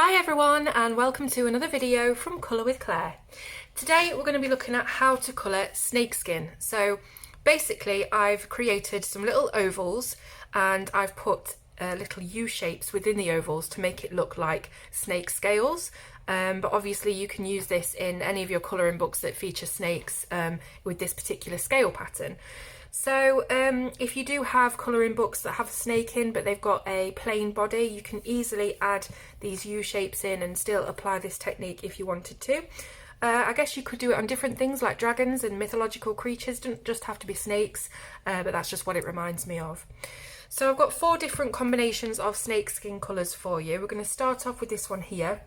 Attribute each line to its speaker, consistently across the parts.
Speaker 1: Hi everyone and welcome to another video from Colour with Claire. Today we're going to be looking at how to colour snakeskin. So basically I've created some little ovals and I've put little U-shapes within the ovals to make it look like snake scales. But obviously you can use this in any of your colouring books that feature snakes with this particular scale pattern. So if you do have colouring books that have a snake in but they've got a plain body, you can easily add these U-shapes in and still apply this technique if you wanted to. I guess you could do it on different things like dragons and mythological creatures, don't just have to be snakes, but that's just what it reminds me of. So I've got 4 different combinations of snakeskin colours for you. We're going to start off with this one here.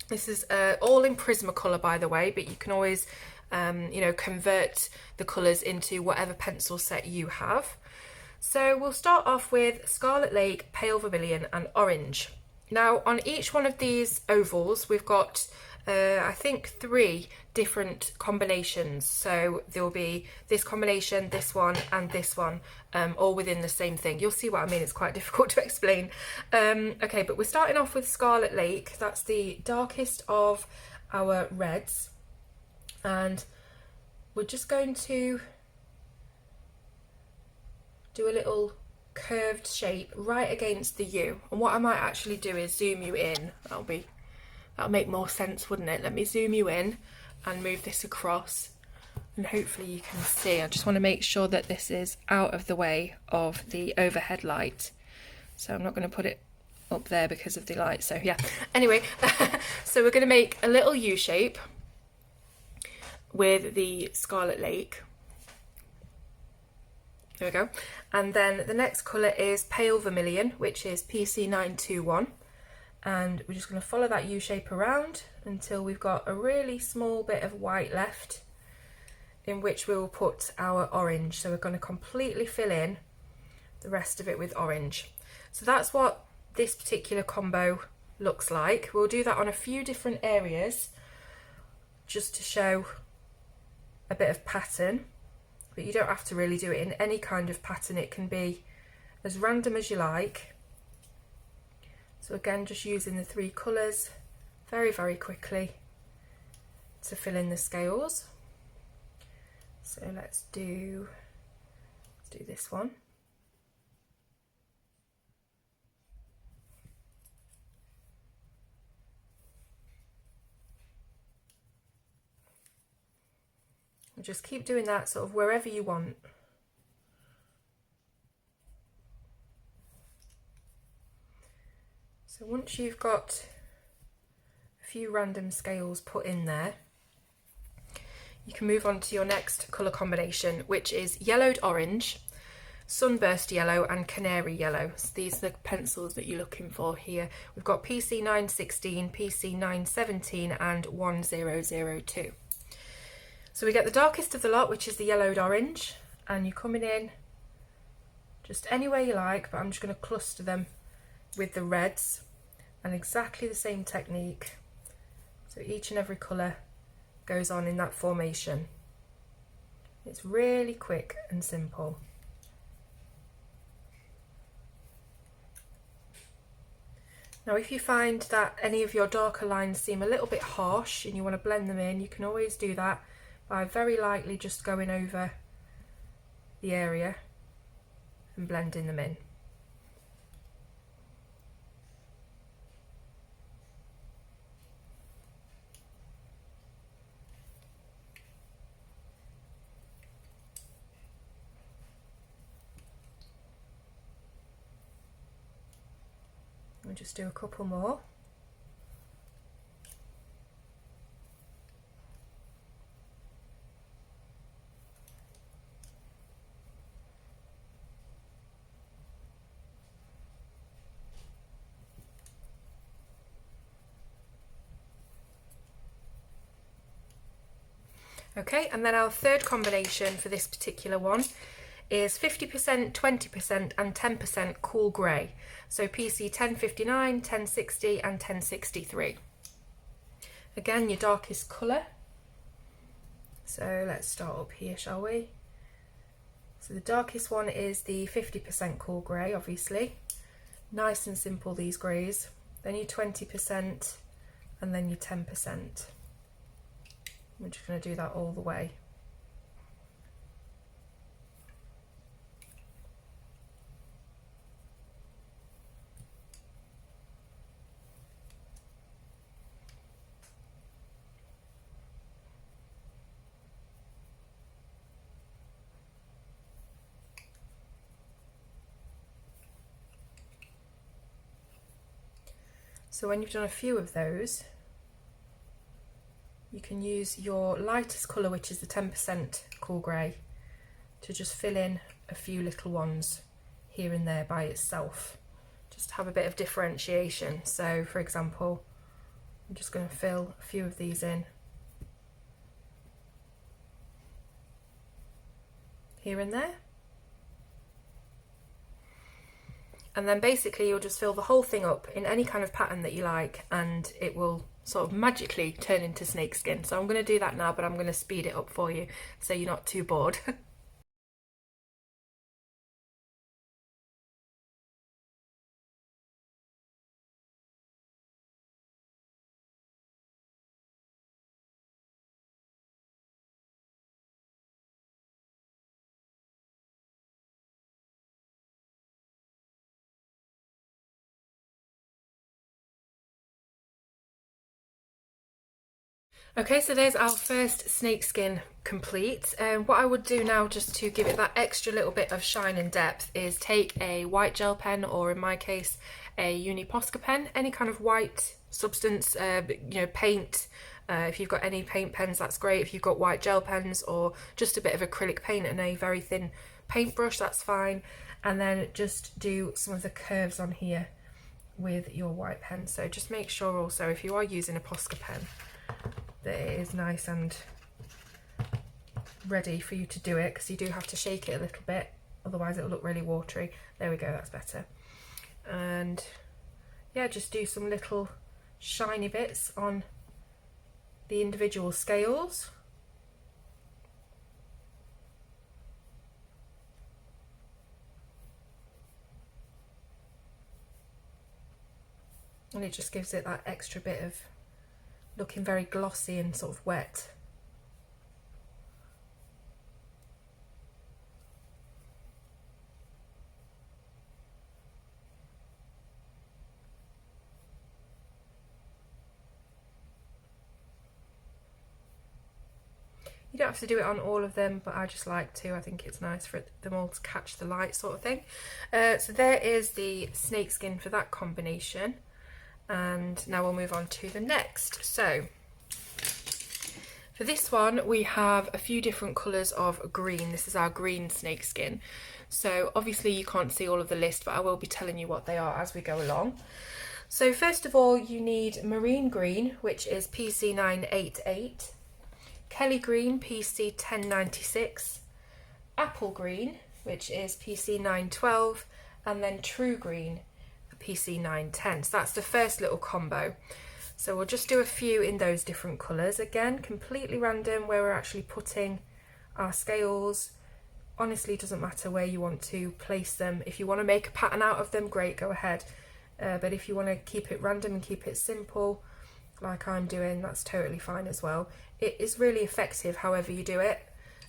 Speaker 1: This is all in Prismacolor, by the way, but you can always convert the colours into whatever pencil set you have. So we'll start off with Scarlet Lake, Pale Vermilion and Orange. Now on each one of these ovals we've got I think 3 different combinations, so there'll be this combination, this one and this one, all within the same thing. You'll see what I mean, it's quite difficult to explain. Okay, but we're starting off with Scarlet Lake. That's the darkest of our reds, and we're just going to do a little curved shape right against the U. And what I might actually do is zoom you in. That'll make more sense, wouldn't it? Let me zoom you in and move this across, and hopefully you can see. I just want to make sure that this is out of the way of the overhead light. So I'm not going to put it up there because of the light. So yeah, anyway, so we're going to make a little U shape with the Scarlet Lake. There we go. And then the next colour is Pale Vermilion, which is PC921. And we're just going to follow that U shape around until we've got a really small bit of white left, in which we will put our orange. So we're going to completely fill in the rest of it with orange. So that's what this particular combo looks like. We'll do that on a few different areas just to show a bit of pattern, but you don't have to really do it in any kind of pattern. It can be as random as you like. So again, just using the 3 colours very, very quickly to fill in the scales. So let's do this one. And just keep doing that sort of wherever you want. So once you've got a few random scales put in there, you can move on to your next colour combination, which is Yellowed Orange, Sunburst Yellow and Canary Yellow. So these are the pencils that you're looking for here. We've got PC916, PC917 and 1002. So we get the darkest of the lot, which is the Yellowed Orange, and you're coming in just anywhere you like, but I'm just going to cluster them with the reds, and exactly the same technique. So each and every colour goes on in that formation. It's really quick and simple. Now if you find that any of your darker lines seem a little bit harsh and you want to blend them in, you can always do that by very lightly just going over the area and blending them in. We'll just do a couple more. Okay, and then our third combination for this particular one is 50%, 20% and 10% cool grey. So PC 1059, 1060 and 1063. Again, your darkest colour. So let's start up here, shall we? So the darkest one is the 50% cool grey, obviously. Nice and simple, these greys. then your 20%, and then your 10%. We're just going to do that all the way. So when you've done a few of those, you can use your lightest colour, which is the 10% cool grey, to just fill in a few little ones here and there by itself, just to have a bit of differentiation. So for example, I'm just going to fill a few of these in here and there. And then basically you'll just fill the whole thing up in any kind of pattern that you like, and it will sort of magically turn into snakeskin. So I'm going to do that now, but I'm going to speed it up for you so you're not too bored. Okay, so there's our first snakeskin complete. What I would do now, just to give it that extra little bit of shine and depth, is take a white gel pen, or in my case a Uni Posca pen, any kind of white substance, you know, paint. If you've got any paint pens, that's great. If you've got white gel pens or just a bit of acrylic paint and a very thin paintbrush, that's fine. And then just do some of the curves on here with your white pen. So just make sure also, if you are using a Posca pen, that it is nice and ready for you to do it, because you do have to shake it a little bit, otherwise it'll look really watery. There we go, that's better. And yeah, just do some little shiny bits on the individual scales. And it just gives it that extra bit of looking very glossy and sort of wet. You don't have to do it on all of them, but I just like to. I think it's nice for them all to catch the light, sort of thing. So there is the snakeskin for that combination. And now we'll move on to the next. So for this one, we have a few different colours of green. This is our green snakeskin. So obviously you can't see all of the list, but I will be telling you what they are as we go along. So first of all, you need marine green, which is PC988, Kelly green, PC1096, apple green, which is PC912, and then true green, PC910. So that's the first little combo. So we'll just do a few in those different colours. Again, completely random where we're actually putting our scales. Honestly, it doesn't matter where you want to place them. If you want to make a pattern out of them, great, go ahead. But if you want to keep it random and keep it simple, like I'm doing, that's totally fine as well. It is really effective however you do it.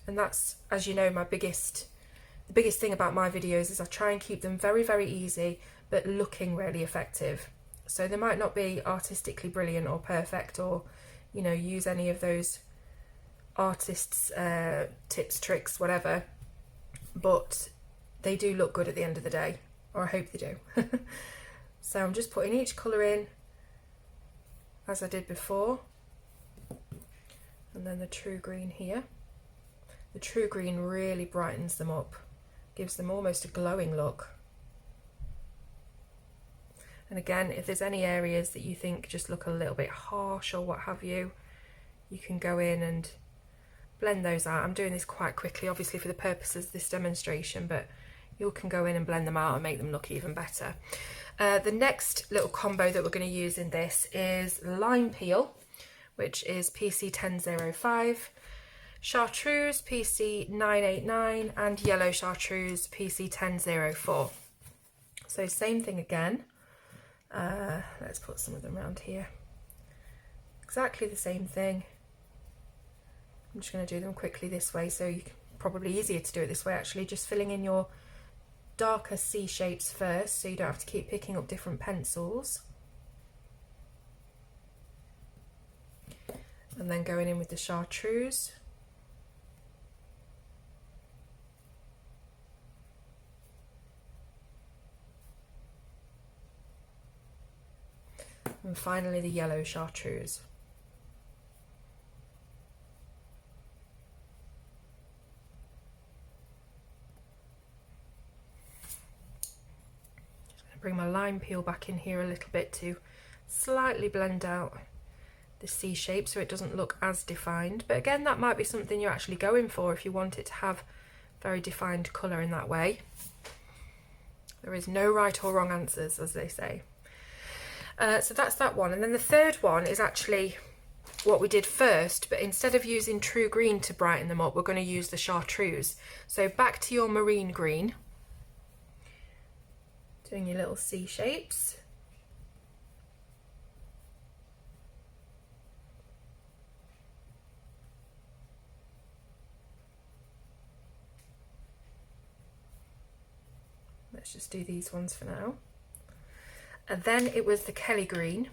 Speaker 1: And that's, as you know, the biggest thing about my videos is I try and keep them very, very easy, but looking really effective. So they might not be artistically brilliant or perfect, or, you know, use any of those artists' tips, tricks, whatever, but they do look good at the end of the day, or I hope they do. So I'm just putting each colour in as I did before, and then the true green here. The true green really brightens them up, gives them almost a glowing look. And again, if there's any areas that you think just look a little bit harsh or what have you, you can go in and blend those out. I'm doing this quite quickly, obviously for the purposes of this demonstration, but you can go in and blend them out and make them look even better. The next little combo that we're going to use in this is lime peel, which is PC1005, chartreuse PC989, and yellow chartreuse PC1004. So same thing again. Let's put some of them around here. Exactly the same thing. I'm just going to do them quickly this way, so you can, probably easier to do it this way actually, just filling in your darker C shapes first so you don't have to keep picking up different pencils. And then going in with the chartreuse. And finally the yellow chartreuse. Bring my lime peel back in here a little bit to slightly blend out the C shape so it doesn't look as defined, but again that might be something you're actually going for if you want it to have very defined colour in that way. There is no right or wrong answers, as they say. So that's that one, and then the third one is actually what we did first, but instead of using true green to brighten them up, we're going to use the chartreuse. So back to your marine green, doing your little C shapes. Let's just do these ones for now. And then it was the Kelly green.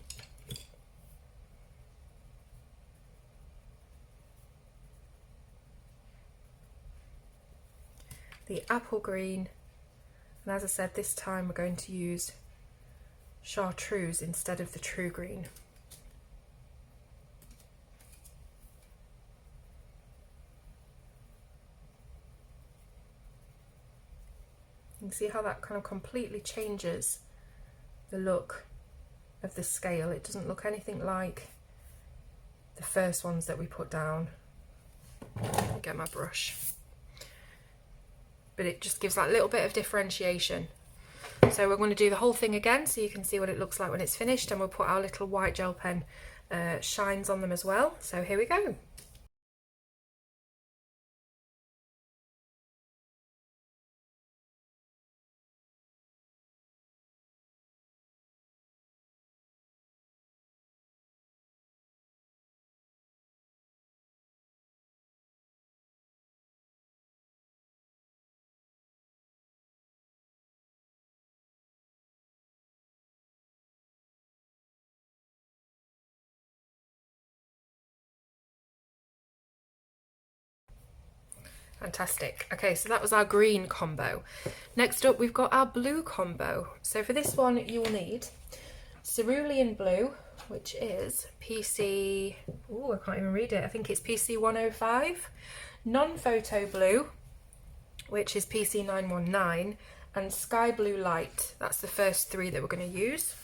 Speaker 1: The apple green. And as I said, this time we're going to use chartreuse instead of the true green. You can see how that kind of completely changes the look of the scale. It doesn't look anything like the first ones that we put down. Let me get my brush. But it just gives that little bit of differentiation. So we're going to do the whole thing again so you can see what it looks like when it's finished, and we'll put our little white gel pen shines on them as well. So here we go. Fantastic. Okay, so that was our green combo. Next up, we've got our blue combo. So for this one, you will need cerulean blue, which is PC, oh, I can't even read it. I think it's PC 105. Non-photo blue, which is PC 919, and sky blue light. That's the first three that we're going to use.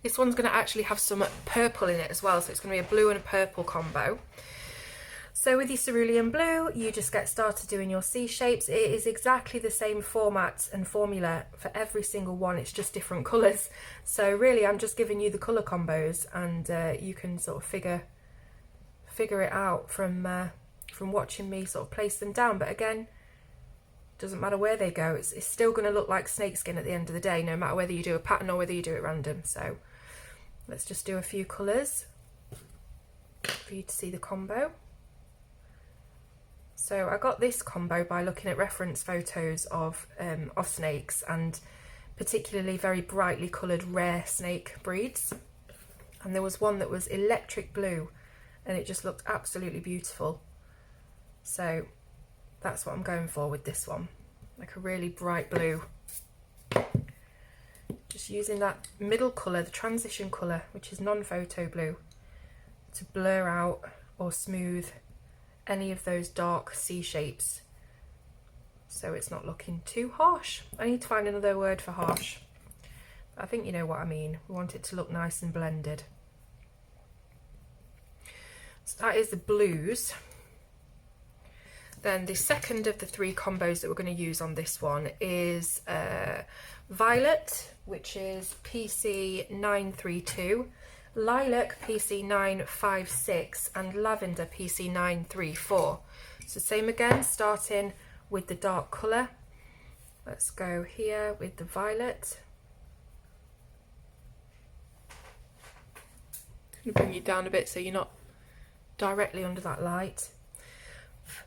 Speaker 1: This one's going to actually have some purple in it as well, so it's going to be a blue and a purple combo. So with your cerulean blue, you just get started doing your C shapes. It is exactly the same format and formula for every single one, it's just different colours. So really I'm just giving you the colour combos, and you can sort of figure it out from watching me sort of place them down. But again, doesn't matter where they go, it's still going to look like snakeskin at the end of the day, no matter whether you do a pattern or whether you do it random. So let's just do a few colours for you to see the combo. So I got this combo by looking at reference photos of snakes, and particularly very brightly coloured rare snake breeds. And there was one that was electric blue, and it just looked absolutely beautiful. So that's what I'm going for with this one, like a really bright blue. Just using that middle colour, the transition colour, which is non-photo blue, to blur out or smooth any of those dark C shapes, so it's not looking too harsh. I need to find another word for harsh. I think you know what I mean. We want it to look nice and blended. So that is the blues. Then the second of the three combos that we're going to use on this one is violet, which is PC 932, lilac PC 956, and lavender PC 934. So same again, starting with the dark colour. Let's go here with the violet. I'm gonna bring you down a bit so you're not directly under that light.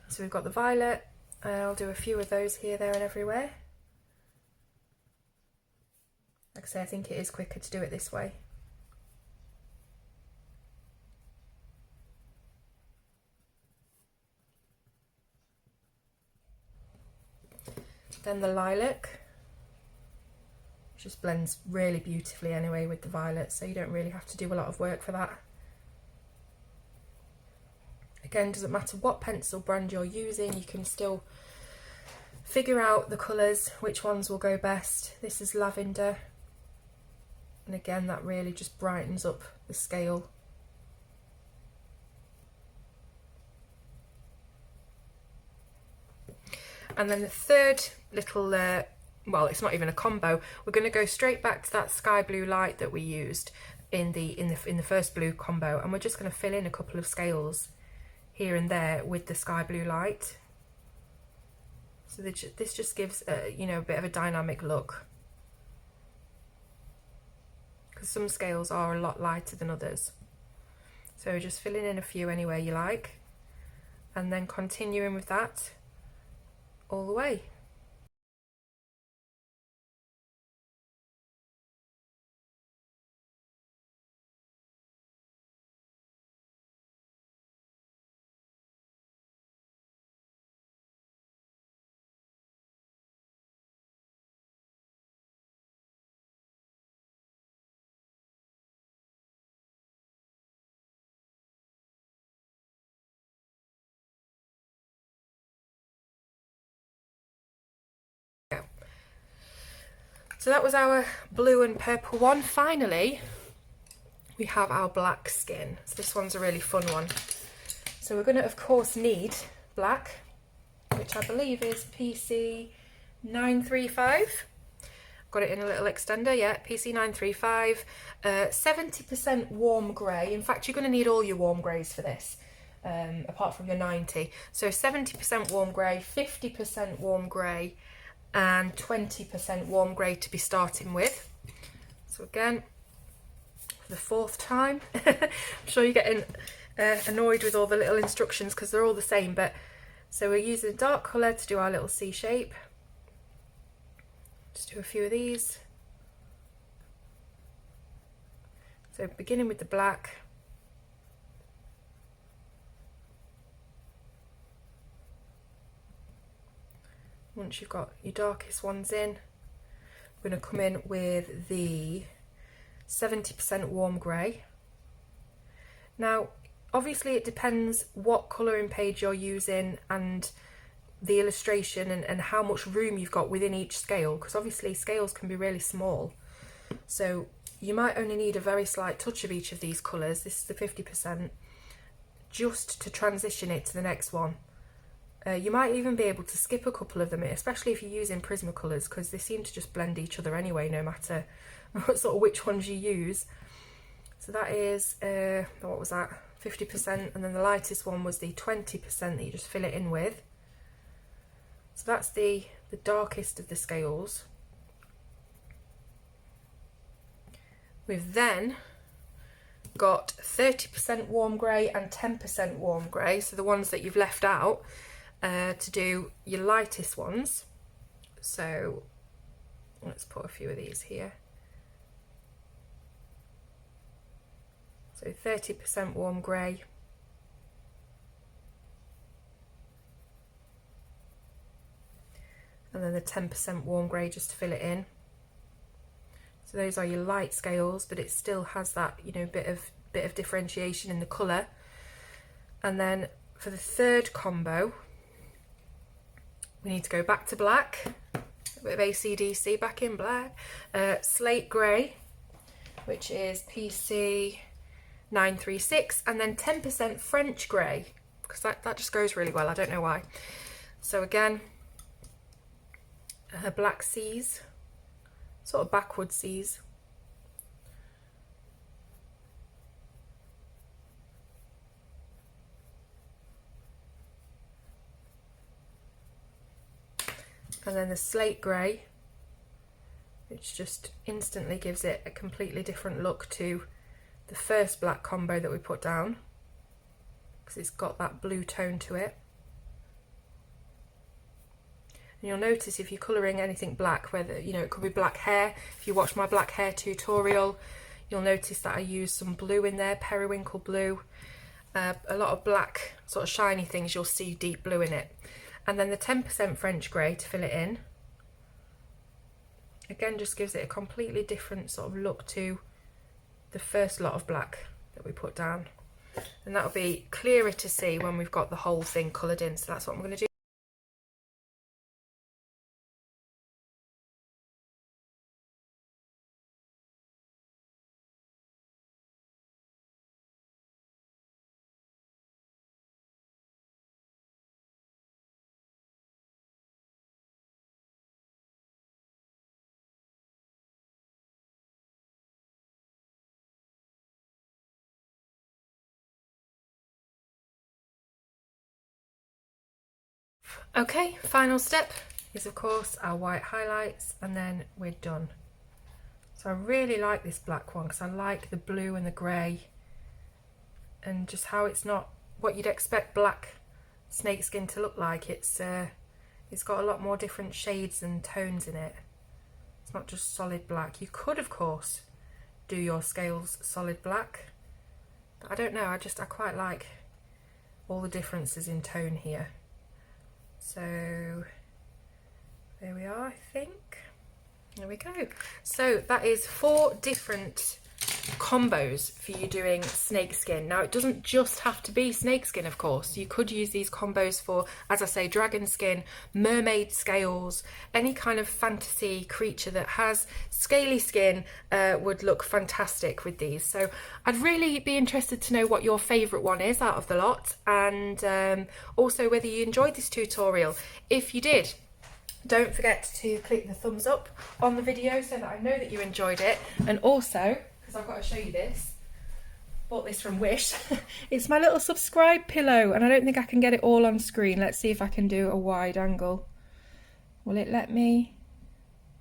Speaker 1: So we've got the violet. I'll do a few of those here, there and everywhere. Like I say, I think it is quicker to do it this way. Then the lilac. Just blends really beautifully anyway with the violet, so you don't really have to do a lot of work for that. Again, doesn't matter what pencil brand you're using, you can still figure out the colours, which ones will go best. This is lavender, and again that really just brightens up the scale. And then the third little well, it's not even a combo. We're going to go straight back to that sky blue light that we used in the first blue combo, and we're just going to fill in a couple of scales here and there with the sky blue light. So this just gives you know, a bit of a dynamic look, because some scales are a lot lighter than others. So just filling in a few anywhere you like, and then continuing with that all the way. So that was our blue and purple one. Finally, we have our black skin. So this one's a really fun one. So we're going to, of course, need black, which I believe is PC 935. Got it in a little extender, yeah, PC 935. 70% warm grey. In fact, you're going to need all your warm greys for this, apart from the 90. So 70% warm grey, 50% warm grey, and 20% warm grey to be starting with. So again, for the fourth time, I'm sure you're getting annoyed with all the little instructions because they're all the same, but so we're using a dark colour to do our little C shape. Just do a few of these. So beginning with the black. Once you've got your darkest ones in, we're going to come in with the 70% warm grey. Now, obviously it depends what colouring page you're using and the illustration and how much room you've got within each scale, because obviously scales can be really small. So you might only need a very slight touch of each of these colours. This is the 50%, just to transition it to the next one. You might even be able to skip a couple of them, especially if you're using Prismacolors, because they seem to just blend each other anyway, no matter sort of which ones you use. So that is, what was that, 50%, and then the lightest one was the 20% that you just fill it in with. So that's the darkest of the scales. We've then got 30% warm grey and 10% warm grey, so the ones that you've left out, to do your lightest ones. So let's put a few of these here. So 30% warm grey, and then the 10% warm grey just to fill it in. So those are your light scales, but it still has that, you know, bit of differentiation in the colour. And then for the third combo, we need to go back to black, a bit of AC/DC, back in black. Slate grey, which is PC 936, and then 10% French grey, because that just goes really well, I don't know why. So again, black C's, sort of backward C's. And then the slate grey, which just instantly gives it a completely different look to the first black combo that we put down, because it's got that blue tone to it. And you'll notice if you're colouring anything black, whether, you know, it could be black hair. If you watch my black hair tutorial, you'll notice that I use some blue in there, periwinkle blue. A lot of black sort of shiny things, you'll see deep blue in it. And then the 10% French grey to fill it in. Again, just gives it a completely different sort of look to the first lot of black that we put down. And that'll be clearer to see when we've got the whole thing coloured in. So that's what I'm going to do. Okay, final step is of course our white highlights, and then we're done. So I really like this black one because I like the blue and the grey and just how it's not what you'd expect black snakeskin to look like. It's got a lot more different shades and tones in it. It's not just solid black. You could of course do your scales solid black, but I don't know, I quite like all the differences in tone here. So there we are, I think. There we go. So that is 4 different combos for you doing snakeskin. Now it doesn't just have to be snakeskin, of course. You could use these combos for, as I say, dragon skin, mermaid scales, any kind of fantasy creature that has scaly skin would look fantastic with these. So I'd really be interested to know what your favourite one is out of the lot, and also whether you enjoyed this tutorial. If you did, don't forget to click the thumbs up on the video so that I know that you enjoyed it. And also, because I've got to show you this, bought this from Wish. It's my little subscribe pillow, and I don't think I can get it all on screen. Let's see if I can do a wide angle. Will it let me?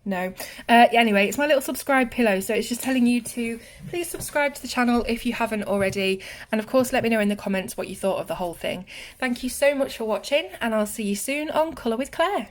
Speaker 1: No. Anyway, it's my little subscribe pillow, so it's just telling you to please subscribe to the channel if you haven't already, and of course let me know in the comments what you thought of the whole thing. Thank you so much for watching, and I'll see you soon on Colour with Claire.